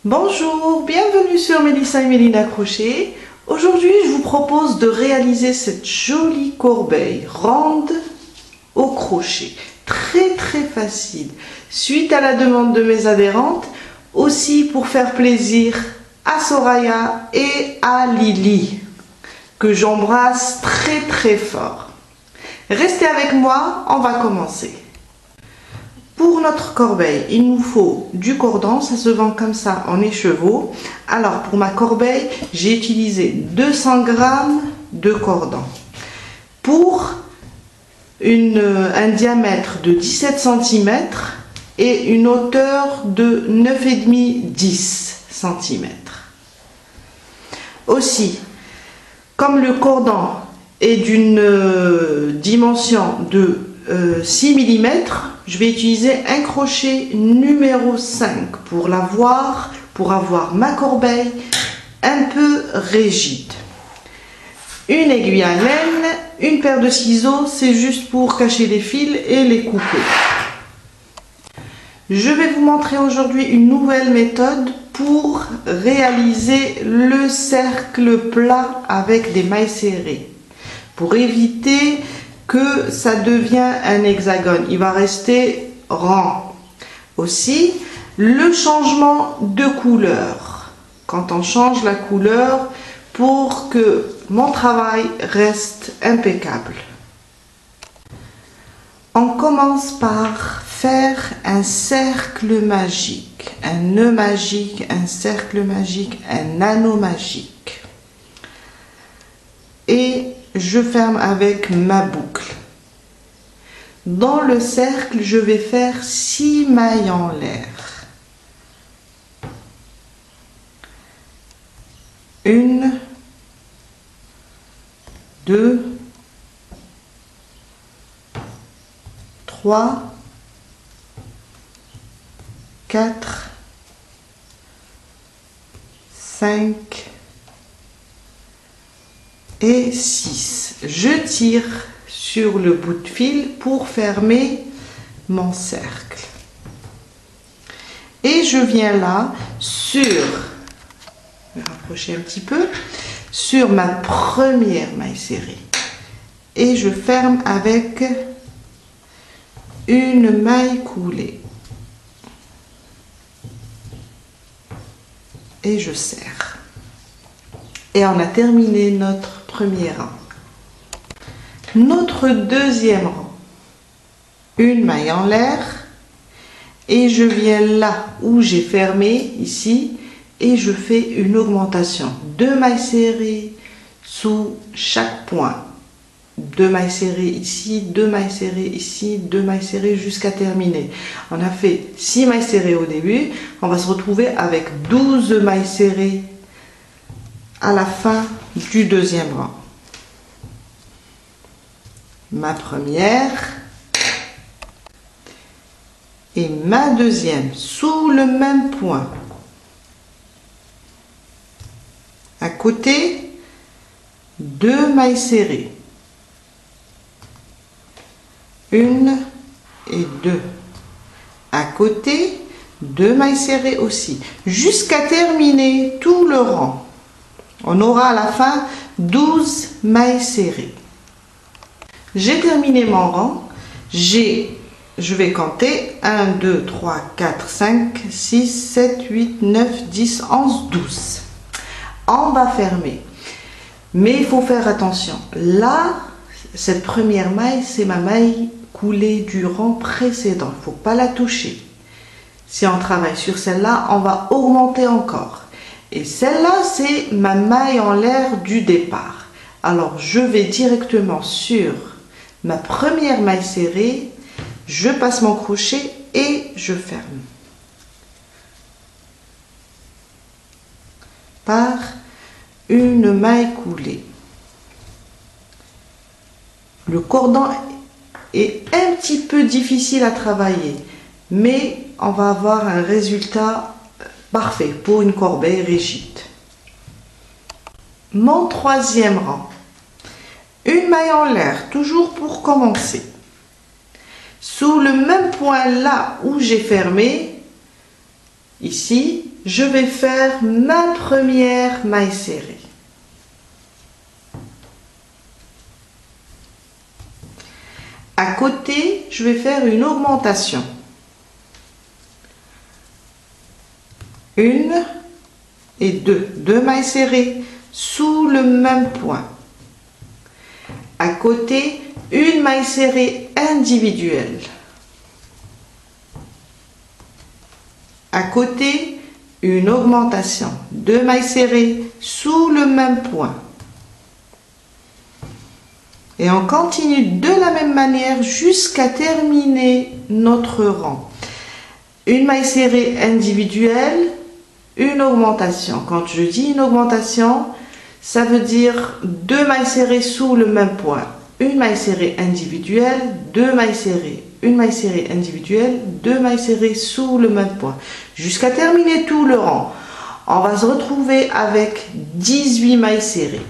Bonjour, bienvenue sur Mélissa et Mélina Crochet. Aujourd'hui, je vous propose de réaliser cette jolie corbeille ronde au crochet. Très facile. Suite à la demande de mes adhérentes, aussi pour faire plaisir à Soraya et à Lily, que j'embrasse très fort. Restez avec moi, on va commencer. Pour notre corbeille, il nous faut du cordon, ça se vend comme ça en écheveau. Alors pour ma corbeille, j'ai utilisé 200 g de cordon. Pour un diamètre de 17 cm et une hauteur de 9,5-10 cm. Aussi, comme le cordon est d'une dimension de 6 mm, je vais utiliser un crochet numéro 5 pour avoir ma corbeille un peu rigide. Une aiguille à laine, une paire de ciseaux, c'est juste pour cacher les fils et les couper. Je vais vous montrer aujourd'hui une nouvelle méthode pour réaliser le cercle plat avec des mailles serrées. Pour éviter que ça devient un hexagone, il va rester rond. Aussi, le changement de couleur. Quand on change la couleur pour que mon travail reste impeccable. On commence par faire un cercle magique, un nœud magique, un cercle magique, un anneau magique. Et je ferme avec ma boucle. Dans le cercle, je vais faire 6 mailles en l'air. 1, 2, 3, 4, 5 et 6. Je tire sur le bout de fil pour fermer mon cercle. Et je viens là sur, je vais rapprocher un petit peu, sur ma première maille serrée. Et je ferme avec une maille coulée. Et je serre. Et on a terminé notre premier rang. Notre deuxième rang, une maille en l'air et je viens là où j'ai fermé ici et je fais une augmentation. 2 mailles serrées sous chaque point. 2 mailles serrées ici, 2 mailles serrées ici, 2 mailles serrées jusqu'à terminer. On a fait 6 mailles serrées au début, on va se retrouver avec 12 mailles serrées à la fin du deuxième rang. Ma première et ma deuxième sous le même point. À côté, 2 mailles serrées. 1 et 2. À côté, 2 mailles serrées aussi. Jusqu'à terminer tout le rang. On aura à la fin 12 mailles serrées. J'ai terminé mon rang. Je vais compter 1, 2, 3, 4, 5, 6, 7, 8, 9, 10, 11, 12. On va fermer. Mais il faut faire attention. Là, cette première maille, c'est ma maille coulée du rang précédent. Il ne faut pas la toucher. Si on travaille sur celle-là, on va augmenter encore. Et celle-là, c'est ma maille en l'air du départ. Alors, je vais directement sur ma première maille serrée, je passe mon crochet et je ferme. Par une maille coulée. Le cordon est un petit peu difficile à travailler, mais on va avoir un résultat parfait pour une corbeille rigide. Mon troisième rang. Une maille en l'air, toujours pour commencer. Sous le même point là où j'ai fermé, ici, je vais faire ma première maille serrée. À côté, je vais faire une augmentation. Une et deux mailles serrées sous le même point. À côté, une maille serrée individuelle. À côté, une augmentation. Deux mailles serrées sous le même point. Et on continue de la même manière jusqu'à terminer notre rang. Une maille serrée individuelle, une augmentation. Quand je dis une augmentation, ça veut dire deux mailles serrées sous le même point. Une maille serrée individuelle, deux mailles serrées. Une maille serrée individuelle, deux mailles serrées sous le même point. Jusqu'à terminer tout le rang. On va se retrouver avec 18 mailles serrées.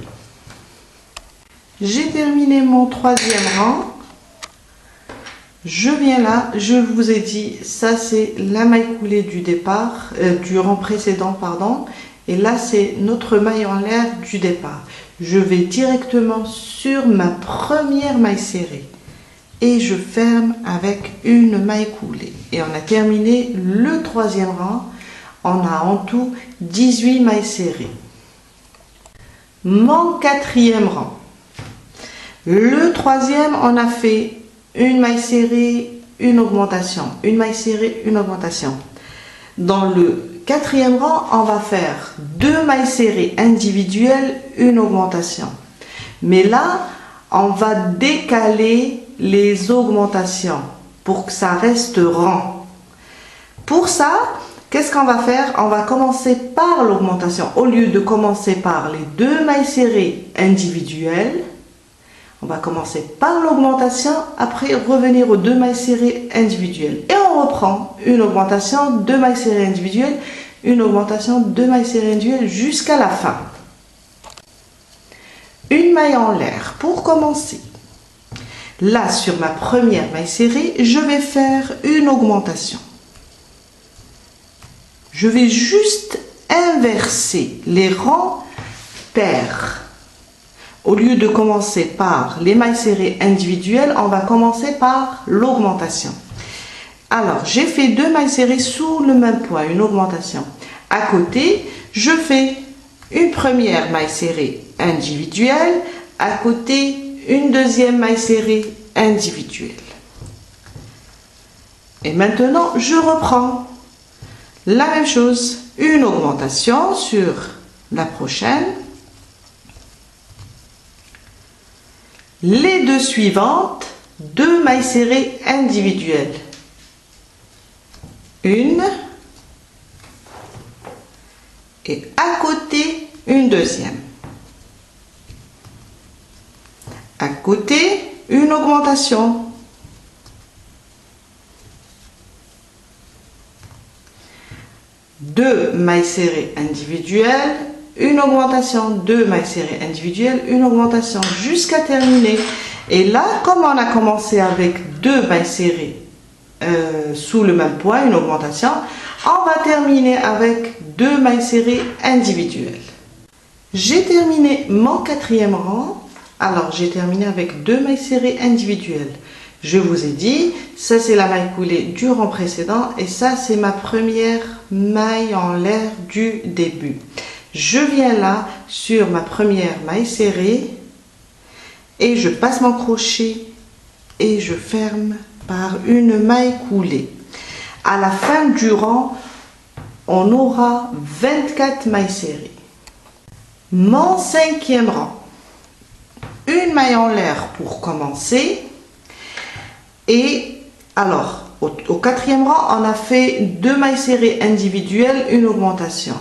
J'ai terminé mon troisième rang. Je viens là, je vous ai dit, ça c'est la maille coulée du départ, du rang précédent, pardon. Et là c'est notre maille en l'air du départ. Je vais directement sur ma première maille serrée. Et je ferme avec une maille coulée. Et on a terminé le troisième rang. On a en tout 18 mailles serrées. Mon quatrième rang. Le troisième, on a fait une maille serrée, une augmentation. Une maille serrée, une augmentation. Dans le quatrième rang, on va faire deux mailles serrées individuelles, une augmentation. Mais là, on va décaler les augmentations pour que ça reste rang. Pour ça, qu'est-ce qu'on va faire? On va commencer par l'augmentation. Au lieu de commencer par les deux mailles serrées individuelles, on va commencer par l'augmentation, après revenir aux deux mailles serrées individuelles. Et on reprend une augmentation, deux mailles serrées individuelles, une augmentation, deux mailles serrées individuelles jusqu'à la fin. Une maille en l'air pour commencer. Là, sur ma première maille serrée, je vais faire une augmentation. Je vais juste inverser les rangs pairs. Au lieu de commencer par les mailles serrées individuelles, on va commencer par l'augmentation. Alors, j'ai fait deux mailles serrées sous le même point, une augmentation. À côté, je fais une première maille serrée individuelle, à côté, une deuxième maille serrée individuelle. Et maintenant, je reprends la même chose, une augmentation sur la prochaine. Les deux suivantes, deux mailles serrées individuelles. Une et à côté une deuxième. À côté une augmentation. Deux mailles serrées individuelles, une augmentation, deux mailles serrées individuelles, une augmentation jusqu'à terminer. Et là, comme on a commencé avec deux mailles serrées sous le même point, une augmentation, on va terminer avec deux mailles serrées individuelles. J'ai terminé mon quatrième rang. Alors, j'ai terminé avec deux mailles serrées individuelles. Je vous ai dit, ça c'est la maille coulée du rang précédent et ça c'est ma première maille en l'air du début. Je viens là sur ma première maille serrée et je passe mon crochet et je ferme par une maille coulée. À la fin du rang, on aura 24 mailles serrées. Mon cinquième rang. Une maille en l'air pour commencer. Et alors, au quatrième rang, on a fait deux mailles serrées individuelles, une augmentation.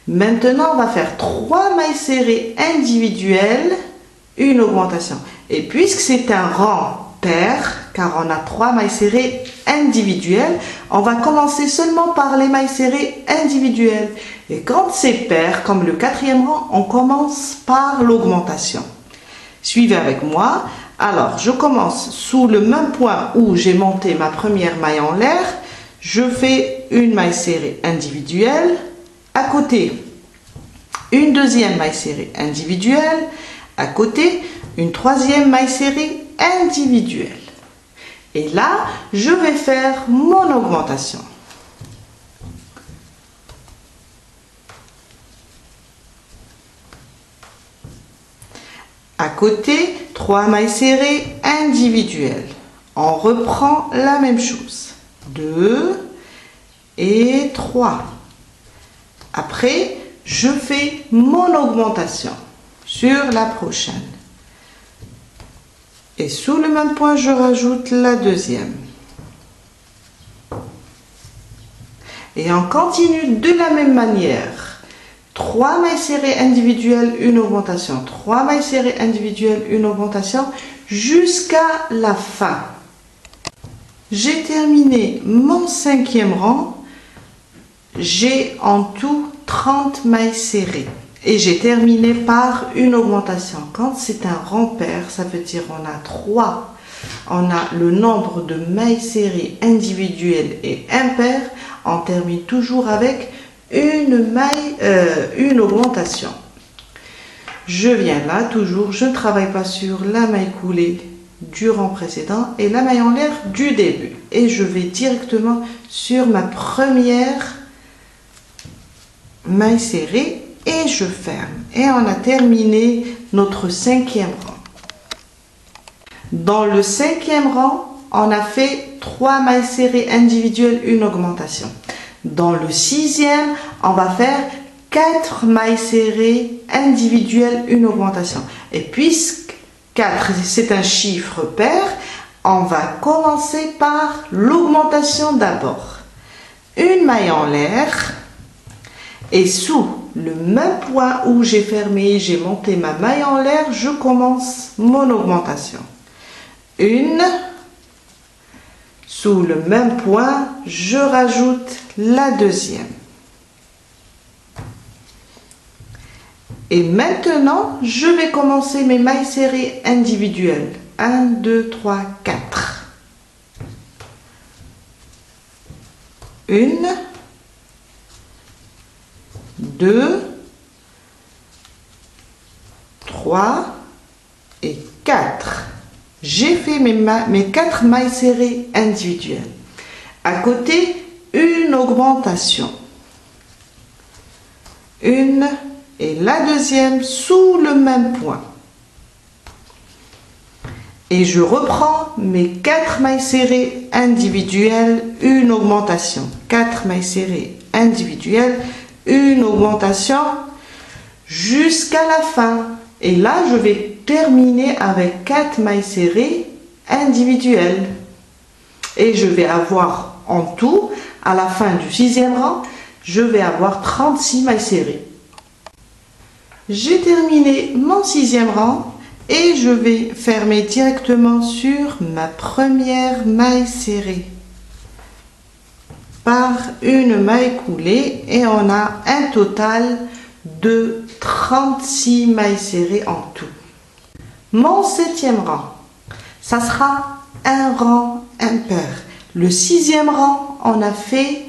Maintenant, on va faire trois mailles serrées individuelles, une augmentation. Et puisque c'est un rang pair, car on a trois mailles serrées individuelles, on va commencer seulement par les mailles serrées individuelles. Et quand c'est pair, comme le quatrième rang, on commence par l'augmentation. Suivez avec moi. Alors, je commence sous le même point où j'ai monté ma première maille en l'air. Je fais une maille serrée individuelle, à côté une deuxième maille serrée individuelle, à côté une troisième maille serrée individuelle. Et là, je vais faire mon augmentation. À côté, 3 mailles serrées individuelles. On reprend la même chose. 2 et 3. Après, je fais mon augmentation sur la prochaine. Et sous le même point, je rajoute la deuxième. Et on continue de la même manière. 3 mailles serrées individuelles, une augmentation. 3 mailles serrées individuelles, une augmentation jusqu'à la fin. J'ai terminé mon 5e rang. J'ai en tout 30 mailles serrées. Et j'ai terminé par une augmentation. Quand c'est un rang pair, ça veut dire on a 3. On a le nombre de mailles serrées individuelles et impaires. On termine toujours avec une augmentation. Je viens là, toujours, je ne travaille pas sur la maille coulée du rang précédent et la maille en l'air du début. Et je vais directement sur ma première maille serrée et je ferme. Et on a terminé notre 5e rang. Dans le 5e rang, on a fait 3 mailles serrées individuelles, une augmentation. Dans le 6e, on va faire 4 mailles serrées individuelles, une augmentation. Et puisque 4, c'est un chiffre pair, on va commencer par l'augmentation d'abord. Une maille en l'air et sous le même point où j'ai fermé, j'ai monté ma maille en l'air, je commence mon augmentation. Une, sous le même point, je rajoute la deuxième. Et maintenant, je vais commencer mes mailles serrées individuelles. 1, 2, 3, 4. Une, 2, 3 et 4. J'ai fait mes 4 mailles serrées individuelles. À côté, une augmentation. Une et la deuxième sous le même point. Et je reprends mes 4 mailles serrées individuelles, une augmentation. 4 mailles serrées individuelles, une augmentation jusqu'à la fin. Et là, je vais terminer avec 4 mailles serrées individuelles. Et je vais avoir en tout, à la fin du 6e rang, je vais avoir 36 mailles serrées. J'ai terminé mon 6e rang et je vais fermer directement sur ma première maille serrée par une maille coulée et on a un total de 36 mailles serrées en tout. Mon 7e rang, ça sera un rang impair. Le 6e rang, on a fait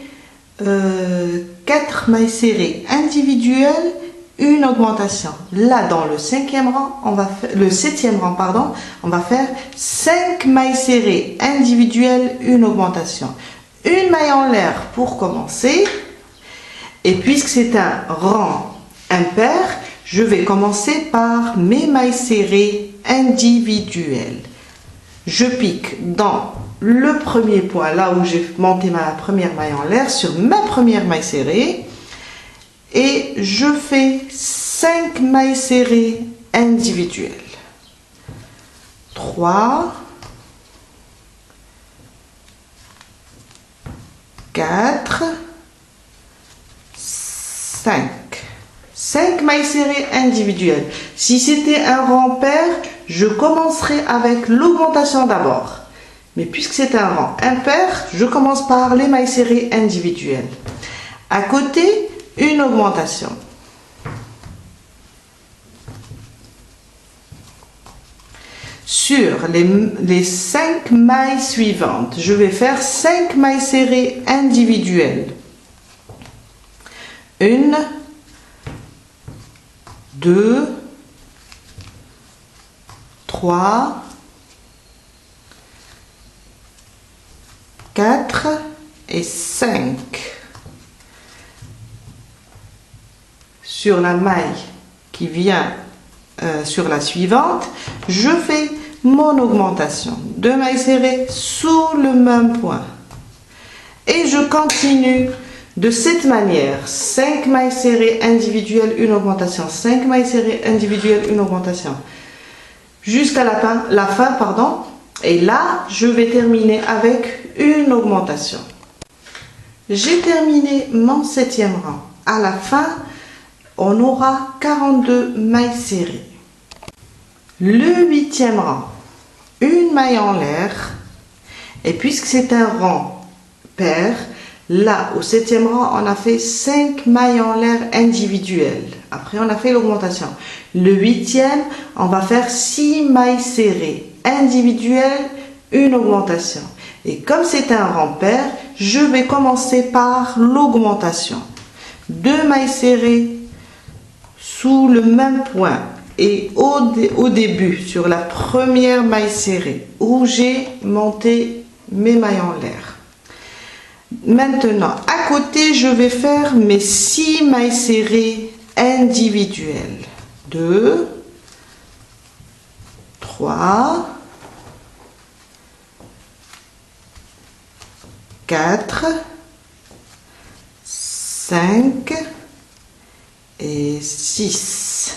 4 mailles serrées individuelles, une augmentation. Là, dans le 5e rang, le 7e rang, pardon, on va faire 5 mailles serrées individuelles, une augmentation. Une maille en l'air pour commencer. Et puisque c'est un rang impair, je vais commencer par mes mailles serrées individuelles. Je pique dans le premier point, là où j'ai monté ma première maille en l'air, sur ma première maille serrée. Et je fais 5 mailles serrées individuelles. 3, 4, 5. 5 mailles serrées individuelles. Si c'était un rang pair, je commencerai avec l'augmentation d'abord. Mais puisque c'est un rang impair, je commence par les mailles serrées individuelles. À côté, une augmentation. sur les 5 mailles suivantes, je vais faire 5 mailles serrées individuelles. 1, 2, 3, 4 et 5. Sur la maille qui vient sur la suivante, je fais mon augmentation. 2 mailles serrées sous le même point. Et je continue de cette manière. 5 mailles serrées individuelles, une augmentation. 5 mailles serrées individuelles, une augmentation. Jusqu'à la fin, pardon. Et là, je vais terminer avec une augmentation. J'ai terminé mon 7e rang. À la fin, on aura 42 mailles serrées. Le 8e rang, une maille en l'air. Et puisque c'est un rang pair, là, au 7e rang, on a fait 5 mailles en l'air individuelles. Après, on a fait l'augmentation. Le 8e, on va faire 6 mailles serrées individuelles, une augmentation. Et comme c'est un rang pair, je vais commencer par l'augmentation. 2 mailles serrées sous le même point. Et au début, sur la première maille serrée, où j'ai monté mes mailles en l'air. Maintenant, à côté, je vais faire mes 6 mailles serrées individuelles. 2, 3, 4, 5 et 6.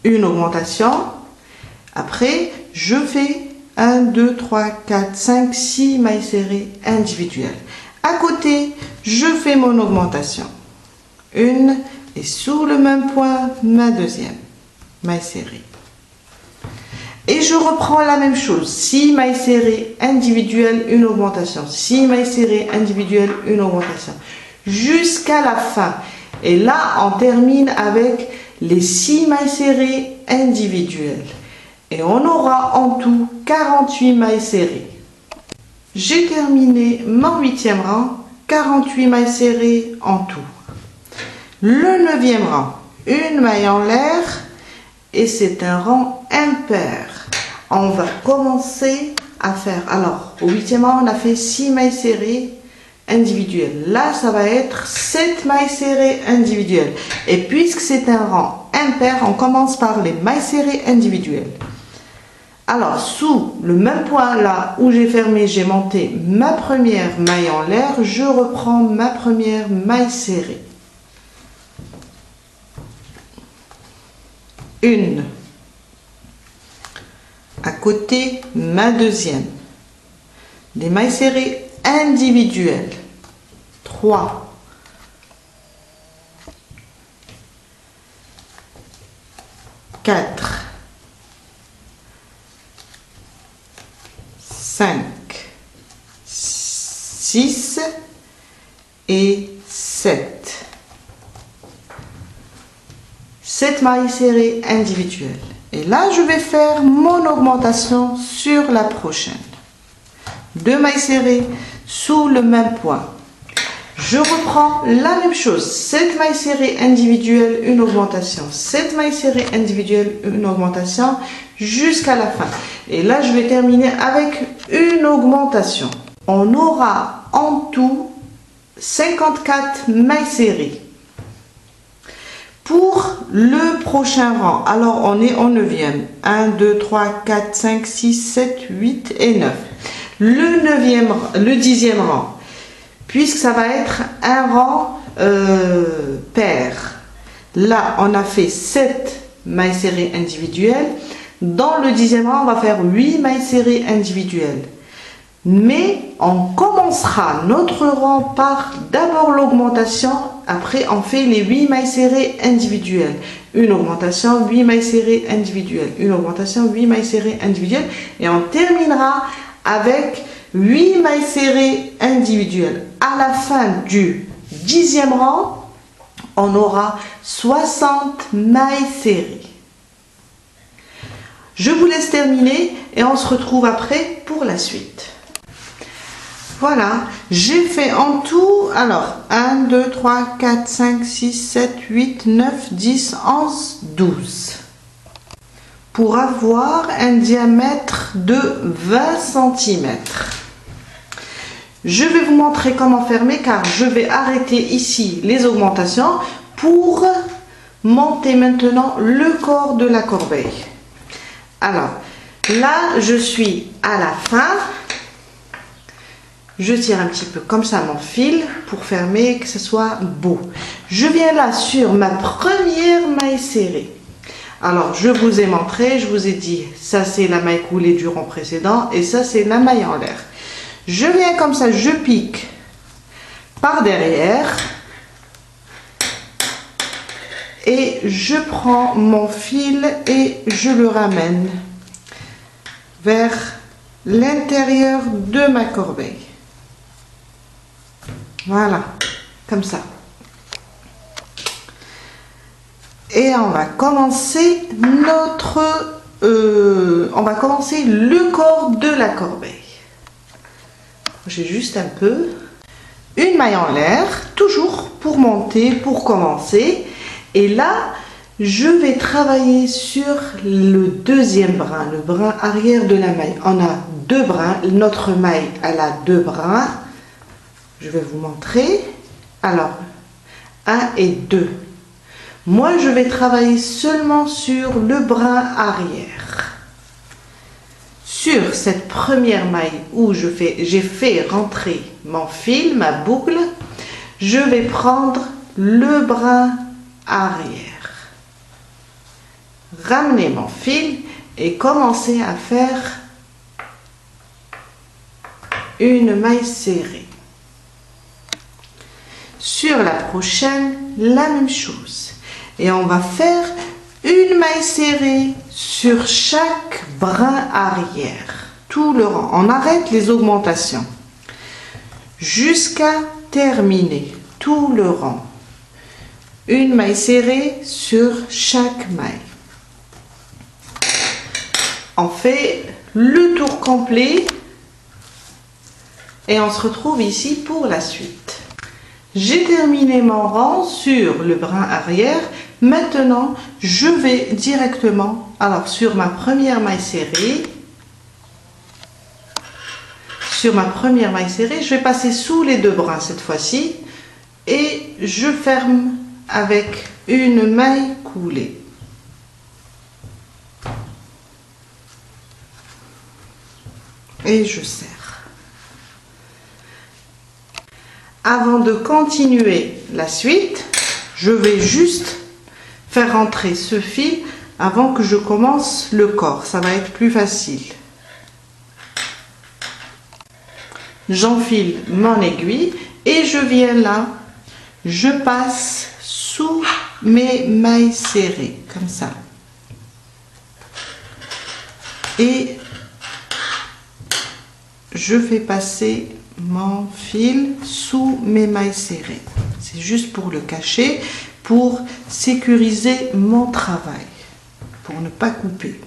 Une augmentation. Après, je fais 1, 2, 3, 4, 5, 6 mailles serrées individuelles. À côté, je fais mon augmentation. Une et sous le même point, ma deuxième maille serrée. Et je reprends la même chose. 6 mailles serrées individuelles, une augmentation. 6 mailles serrées individuelles, une augmentation. Jusqu'à la fin. Et là, on termine avec les 6 mailles serrées individuelles. Et on aura en tout 48 mailles serrées. J'ai terminé mon 8e rang, 48 mailles serrées en tout. Le 9e rang, une maille en l'air et c'est un rang impair. On va commencer à faire, alors au 8e rang on a fait 6 mailles serrées individuelles. Là ça va être 7 mailles serrées individuelles. Et puisque c'est un rang impair, on commence par les mailles serrées individuelles. Alors, sous le même point là où j'ai fermé, j'ai monté ma première maille en l'air, je reprends ma première maille serrée. Une. À côté, ma deuxième. Des mailles serrées individuelles. 3. 4. 5, 6 et 7. 7 mailles serrées individuelles. Et là, je vais faire mon augmentation sur la prochaine. 2 mailles serrées sous le même point. Je reprends la même chose. 7 mailles serrées individuelles, une augmentation. 7 mailles serrées individuelles, une augmentation jusqu'à la fin. Et là, je vais terminer avec une augmentation. On aura en tout 54 mailles serrées. Pour le prochain rang, alors on est en 9e. 1, 2, 3, 4, 5, 6, 7, 8 et 9. Le 10e rang, puisque ça va être un rang pair. Là, on a fait 7 mailles serrées individuelles. Dans le 10e rang, on va faire 8 mailles serrées individuelles. Mais on commencera notre rang par d'abord l'augmentation. Après, on fait les 8 mailles serrées individuelles. Une augmentation, 8 mailles serrées individuelles. Une augmentation, 8 mailles serrées individuelles. Et on terminera avec 8 mailles serrées individuelles. À la fin du 10e rang, on aura 60 mailles serrées. Je vous laisse terminer et on se retrouve après pour la suite. Voilà, j'ai fait en tout, alors 1, 2, 3, 4, 5, 6, 7, 8, 9, 10, 11, 12. Pour avoir un diamètre de 20 cm. Je vais vous montrer comment fermer car je vais arrêter ici les augmentations pour monter maintenant le corps de la corbeille. Alors, là, je suis à la fin. Je tire un petit peu comme ça mon fil pour fermer, que ce soit beau. Je viens là sur ma première maille serrée. Alors, je vous ai montré, je vous ai dit, ça c'est la maille coulée du rang précédent et ça c'est la maille en l'air. Je viens comme ça, je pique par derrière et je prends mon fil et je le ramène vers l'intérieur de ma corbeille. Voilà, comme ça. Et on va commencer le corps de la corbeille. J'ai juste un peu une maille en l'air, toujours pour monter, pour commencer. Et là, je vais travailler sur le deuxième brin, le brin arrière de la maille. On a deux brins, notre maille elle a deux brins. Je vais vous montrer. Alors, 1 et 2. Moi, je vais travailler seulement sur le brin arrière. Sur cette première maille où j'ai fait rentrer mon fil, ma boucle, je vais prendre le brin arrière. Ramener mon fil et commencer à faire une maille serrée. Sur la prochaine, la même chose. Et on va faire une maille serrée sur chaque brin arrière. Tout le rang. On arrête les augmentations. Jusqu'à terminer tout le rang. Une maille serrée sur chaque maille. On fait le tour complet. Et on se retrouve ici pour la suite. J'ai terminé mon rang sur le brin arrière. Maintenant, je vais directement, alors sur ma première maille serrée, je vais passer sous les deux brins cette fois-ci et je ferme avec une maille coulée. Et je serre. Avant de continuer la suite, je vais juste faire rentrer ce fil avant que je commence le corps. Ça va être plus facile. J'enfile mon aiguille et je viens là. Je passe sous mes mailles serrées, comme ça. Et je fais passer mon fil sous mes mailles serrées. C'est juste pour le cacher, pour sécuriser mon travail, pour ne pas couper.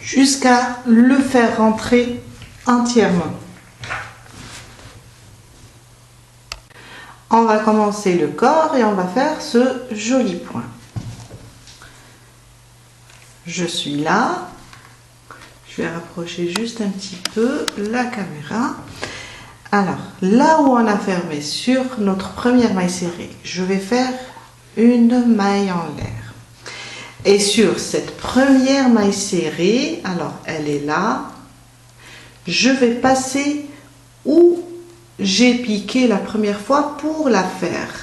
Jusqu'à le faire rentrer entièrement. On va commencer le corps et on va faire ce joli point. Je suis là. Je vais rapprocher juste un petit peu la caméra. Alors, là où on a fermé sur notre première maille serrée, je vais faire une maille en l'air. Et sur cette première maille serrée, alors elle est là, je vais passer où j'ai piqué la première fois pour la faire,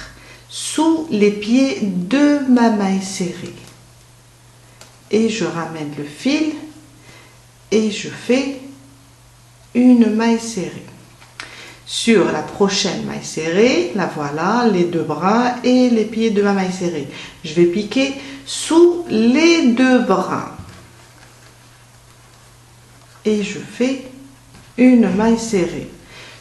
sous les pieds de ma maille serrée. Et je ramène le fil et je fais une maille serrée. Sur la prochaine maille serrée, la voilà, les deux brins et les pieds de ma maille serrée. Je vais piquer sous les deux brins. Et je fais une maille serrée.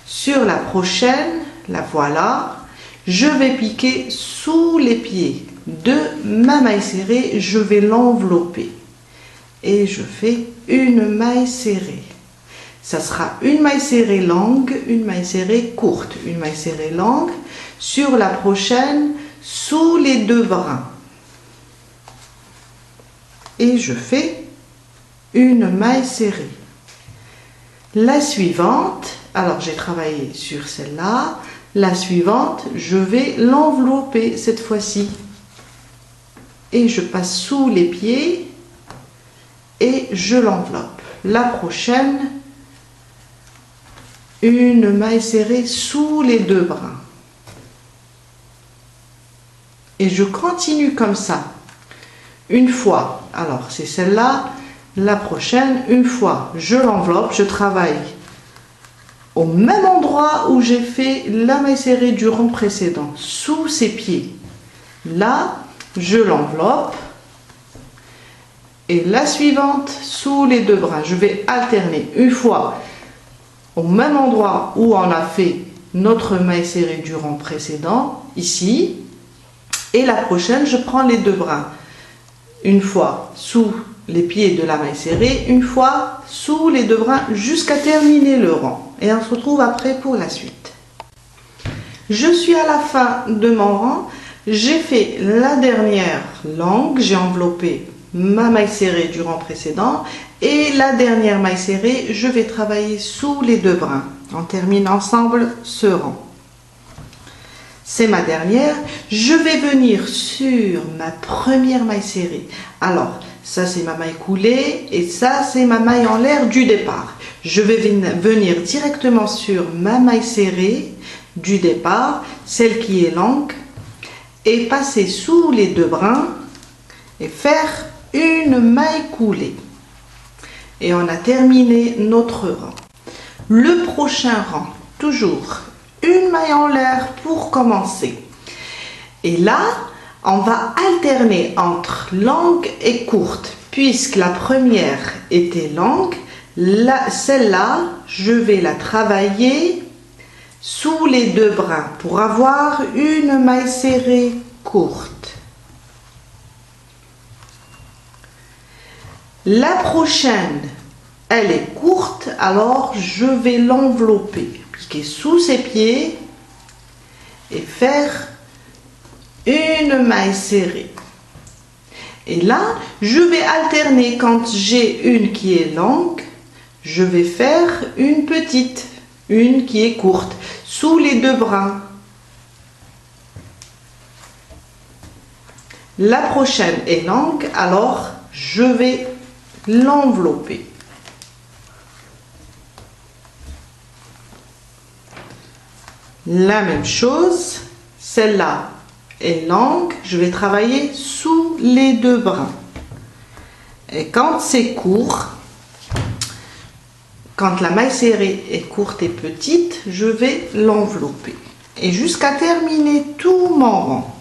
Sur la prochaine, la voilà, je vais piquer sous les pieds de ma maille serrée, je vais l'envelopper. Et je fais une maille serrée. Ça sera une maille serrée longue, une maille serrée courte, une maille serrée longue. Sur la prochaine, sous les deux brins. Et je fais une maille serrée. La suivante, alors j'ai travaillé sur celle-là. La suivante, je vais l'envelopper cette fois-ci. Et je passe sous les pieds et je l'enveloppe. La prochaine, une maille serrée sous les deux brins. Et je continue comme ça. Une fois, alors c'est celle-là, la prochaine, une fois, je l'enveloppe, je travaille au même endroit où j'ai fait la maille serrée du rang précédent, sous ses pieds. Là, je l'enveloppe. Et la suivante, sous les deux brins. Je vais alterner une fois au même endroit où on a fait notre maille serrée du rang précédent, ici. Et la prochaine, je prends les deux brins. Une fois sous les pieds de la maille serrée, une fois sous les deux brins jusqu'à terminer le rang. Et on se retrouve après pour la suite. Je suis à la fin de mon rang. J'ai fait la dernière longue, j'ai enveloppé ma maille serrée du rang précédent et la dernière maille serrée, je vais travailler sous les deux brins. On termine ensemble ce rang. C'est ma dernière. Je vais venir sur ma première maille serrée. Alors, ça c'est ma maille coulée et ça c'est ma maille en l'air du départ. Je vais venir directement sur ma maille serrée du départ, celle qui est longue, et passer sous les deux brins et faire une maille coulée. Et on a terminé notre rang. Le prochain rang, toujours une maille en l'air pour commencer. Et là, on va alterner entre longue et courte. Puisque la première était longue, celle-là, je vais la travailler sous les deux brins pour avoir une maille serrée courte. La prochaine, elle est courte, alors je vais l'envelopper, piquer sous ses pieds et faire une maille serrée. Et là, je vais alterner quand j'ai une qui est longue, je vais faire une petite, une qui est courte, sous les deux brins. La prochaine est longue, alors je vais l'envelopper. La même chose, celle-là est longue, je vais travailler sous les deux brins. Et quand c'est court, quand la maille serrée est courte et petite, je vais l'envelopper. Et jusqu'à terminer tout mon rang.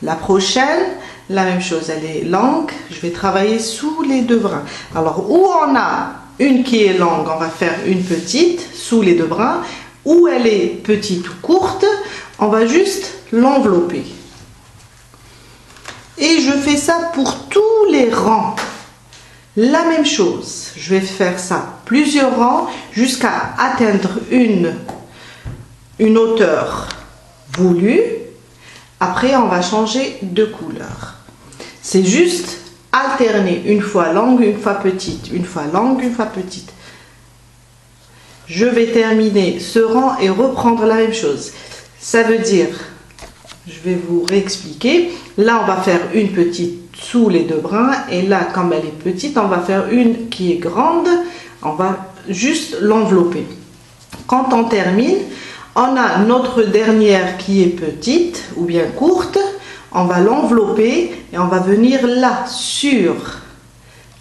La prochaine, la même chose, elle est longue, je vais travailler sous les deux brins. Alors, où on a une qui est longue, on va faire une petite sous les deux brins. Où elle est petite ou courte, on va juste l'envelopper. Et je fais ça pour tous les rangs. La même chose, je vais faire ça plusieurs rangs jusqu'à atteindre une hauteur voulue. Après, on va changer de couleur. C'est juste alterner une fois longue, une fois petite, une fois longue, une fois petite. Je vais terminer ce rang et reprendre la même chose. Ça veut dire, je vais vous réexpliquer. Là, on va faire une petite sous les deux brins. Et là, comme elle est petite, on va faire une qui est grande. On va juste l'envelopper. Quand on termine, on a notre dernière qui est petite ou bien courte. on va l'envelopper et on va venir là, sur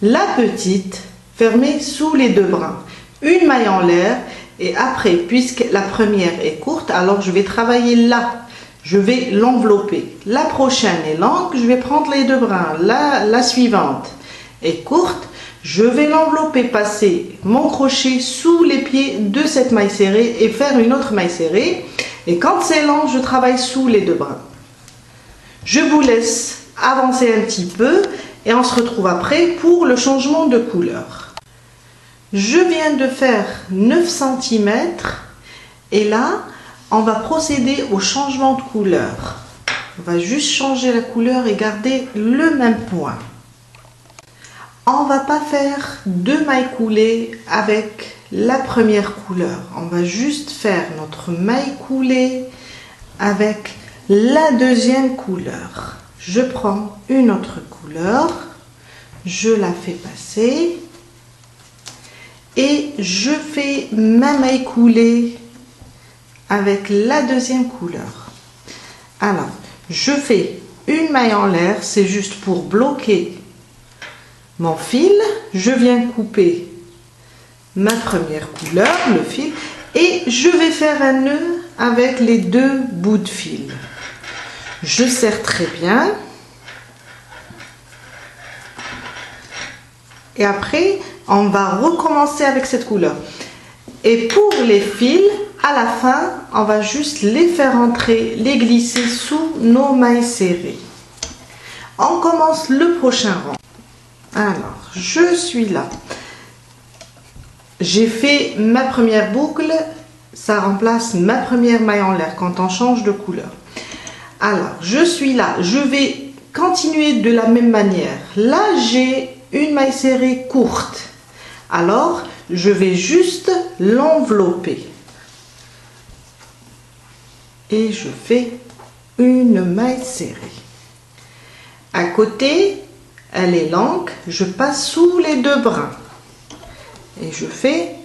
la petite, fermer sous les deux brins. Une maille en l'air et après, puisque la première est courte, alors je vais travailler là. Je vais l'envelopper. La prochaine est longue, je vais prendre les deux brins. La suivante est courte, je vais l'envelopper, passer mon crochet sous les pieds de cette maille serrée et faire une autre maille serrée. Et quand c'est long, je travaille sous les deux brins. Je vous laisse avancer un petit peu et on se retrouve après pour le changement de couleur. Je viens de faire 9 cm et là, on va procéder au changement de couleur. On va juste changer la couleur et garder le même point. On va pas faire 2 mailles coulées avec la première couleur. On va juste faire notre maille coulée avec la deuxième couleur. Je prends une autre couleur, je la fais passer et je fais ma maille coulée avec la deuxième couleur. Alors, je fais une maille en l'air, c'est juste pour bloquer mon fil. Je viens couper ma première couleur, le fil, et je vais faire un nœud avec les 2 bouts de fil. Je serre très bien. Et après, on va recommencer avec cette couleur. Et pour les fils, à la fin, on va juste les faire entrer, les glisser sous nos mailles serrées. On commence le prochain rang. Alors, je suis là. J'ai fait ma première boucle, ça remplace ma première maille en l'air quand on change de couleur. Alors, je suis là, je vais continuer de la même manière. Là, j'ai une maille serrée courte. Alors, je vais juste l'envelopper. Et je fais une maille serrée. À côté, elle est longue, je passe sous les 2 brins. Et je fais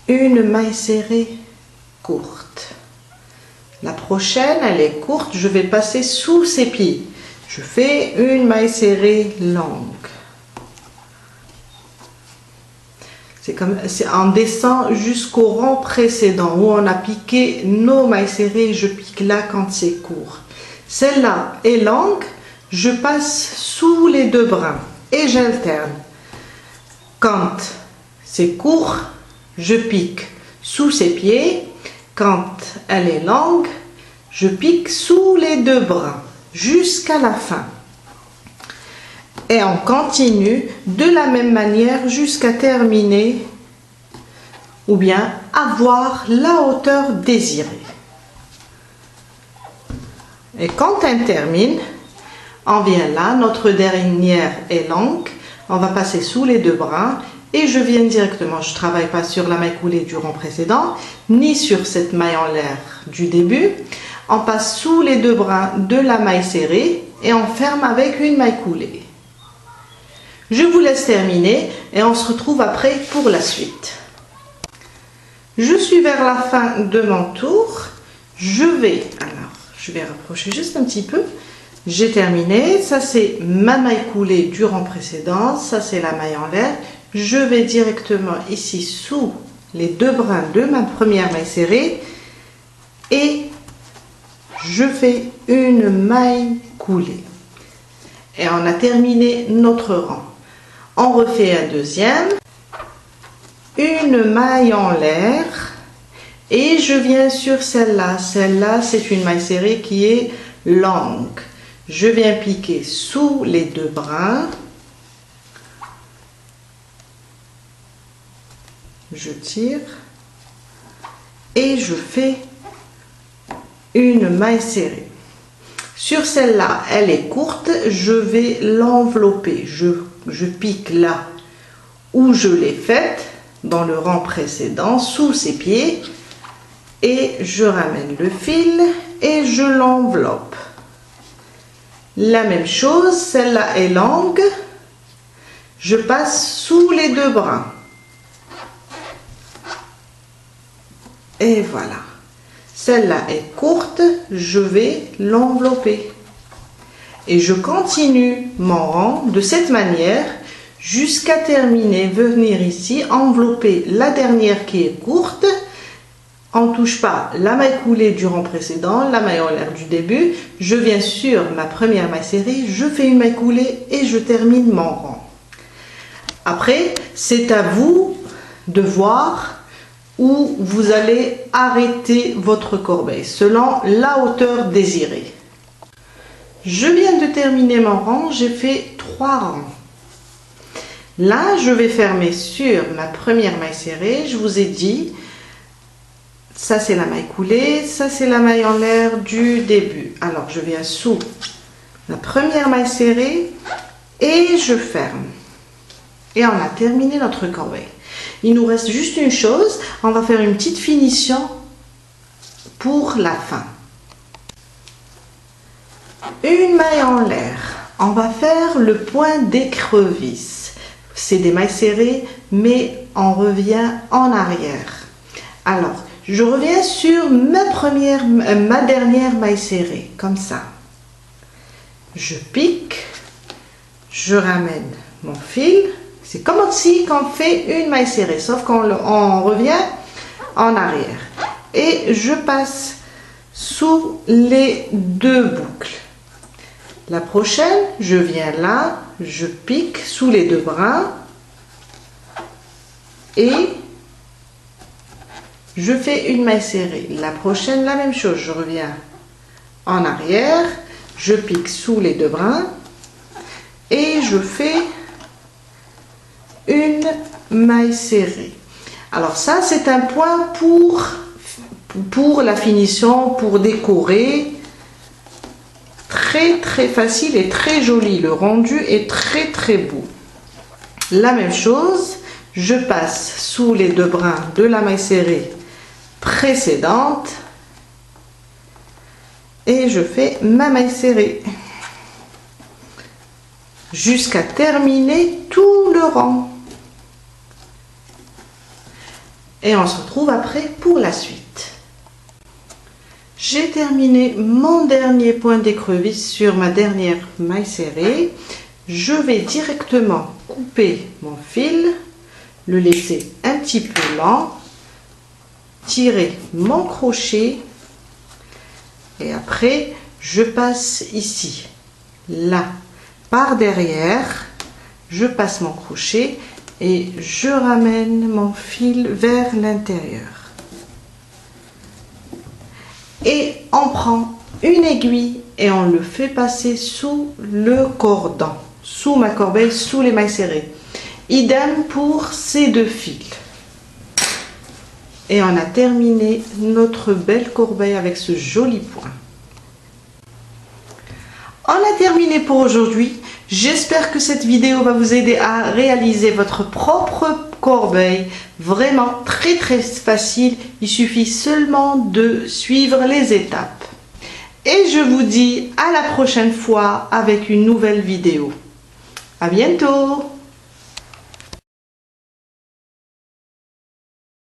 une maille serrée courte. La prochaine, elle est courte, je vais passer sous ses pieds. Je fais une maille serrée longue. On descend jusqu'au rang précédent où on a piqué nos mailles serrées. Je pique là quand c'est court. Celle-là est longue, je passe sous les 2 brins et j'alterne. Quand c'est court, je pique sous ses pieds. Quand elle est longue, je pique sous les 2 brins jusqu'à la fin. Et on continue de la même manière jusqu'à terminer ou bien avoir la hauteur désirée. Et quand on termine, on vient là, notre dernière est longue, on va passer sous les 2 brins et je viens directement, je ne travaille pas sur la maille coulée du rang précédent, ni sur cette maille en l'air du début. On passe sous les 2 brins de la maille serrée et on ferme avec une maille coulée. Je vous laisse terminer et on se retrouve après pour la suite. Je suis vers la fin de mon tour. Je vais rapprocher juste un petit peu. J'ai terminé. Ça, c'est ma maille coulée du rang précédent. Ça, c'est la maille en l'air. Je vais directement ici sous les 2 brins de ma première maille serrée et je fais une maille coulée. Et on a terminé notre rang. On refait un deuxième, une maille en l'air et je viens sur celle-là. Celle-là, c'est une maille serrée qui est longue. Je viens piquer sous les 2 brins. Je tire et je fais une maille serrée. Sur celle-là, elle est courte, je vais l'envelopper. Je pique là où je l'ai faite, dans le rang précédent, sous ses pieds, et je ramène le fil et je l'enveloppe. La même chose, celle-là est longue, je passe sous les 2 brins. Et voilà. Celle-là est courte, je vais l'envelopper. Et je continue mon rang de cette manière jusqu'à terminer, venir ici, envelopper la dernière qui est courte. On ne touche pas la maille coulée du rang précédent, la maille en l'air du début. Je viens sur ma première maille serrée, je fais une maille coulée et je termine mon rang. Après, c'est à vous de voir où vous allez arrêter votre corbeille selon la hauteur désirée. Je viens de terminer mon rang, j'ai fait 3 rangs. Là, je vais fermer sur ma première maille serrée. Je vous ai dit, ça c'est la maille coulée, ça c'est la maille en l'air du début. Alors, je viens sous la première maille serrée et je ferme. Et on a terminé notre corbeille. Il nous reste juste une chose, on va faire une petite finition pour la fin. Une maille en l'air, on va faire le point d'écrevisse. C'est des mailles serrées, mais on revient en arrière. Alors, je reviens sur ma dernière maille serrée, comme ça. Je pique, je ramène mon fil. C'est comme si on fait une maille serrée, sauf qu'on revient en arrière. Et je passe sous les 2 boucles. La prochaine, je viens là, je pique sous les 2 brins et je fais une maille serrée. La prochaine, la même chose, je reviens en arrière, je pique sous les 2 brins et je fais une maille serrée. Alors ça, c'est un point pour la finition, pour décorer. Très facile et très joli. Le rendu est très beau. La même chose, je passe sous les 2 brins de la maille serrée précédente et je fais ma maille serrée jusqu'à terminer tout le rang. Et on se retrouve après pour la suite. J'ai terminé mon dernier point d'écrevisse sur ma dernière maille serrée. Je vais directement couper mon fil, le laisser un petit peu lent, tirer mon crochet et après je passe ici, là, par derrière, je passe mon crochet et je ramène mon fil vers l'intérieur. Et on prend une aiguille et on le fait passer sous le cordon, sous ma corbeille, sous les mailles serrées. Idem pour ces 2 fils. Et on a terminé notre belle corbeille avec ce joli point. On a terminé pour aujourd'hui. J'espère que cette vidéo va vous aider à réaliser votre propre corbeille. Vraiment très facile. Il suffit seulement de suivre les étapes. Et je vous dis à la prochaine fois avec une nouvelle vidéo. À bientôt!